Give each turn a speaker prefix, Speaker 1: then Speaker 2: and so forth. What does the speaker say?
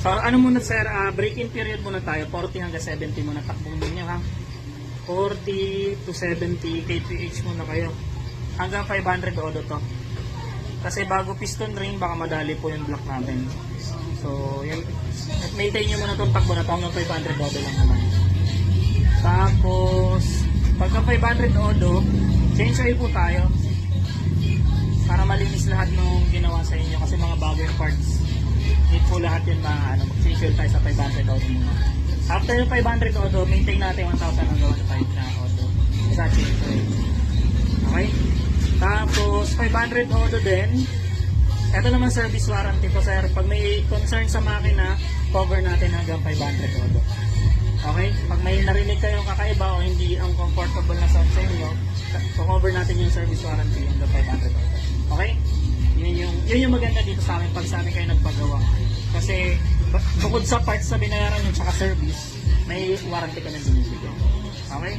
Speaker 1: So ano muna sir, break-in period muna tayo, 40 hanggang 70 muna takbong ninyo ha. 40 to 70 kph muna kayo. Hanggang 500 odo to. Kasi bago piston ring, baka madali po yung block natin. So, yan. Maintain nyo muna itong takbo na ito hanggang 500 odo lang naman. Tapos, pagka 500 odo, change oil po tayo. Para malinis lahat nung ginawa sa inyo. Kasi mga bago yung parts. Need po lahat yun mag-change oil tayo sa 500 odo muna. After yung 500 odo, maintain natin 1,000 hanggang 1,500 na odo. Sa change oil. Okay? Tapos 500 odo din. Ito naman service warranty po sir. Pag may concern sa makina, cover natin hanggang 500 odo. Okay? Pag may narinig kayong kakaiba o hindi ang comfortable na sound sa inyo, cover natin yung service warranty hanggang 500 odo. Okay? Yun yung maganda dito sa amin pag sa amin kayo nagpagawa. Kasi bukod sa parts na binayaran nyo tsaka service, may warranty ka na binibigyan. Okay?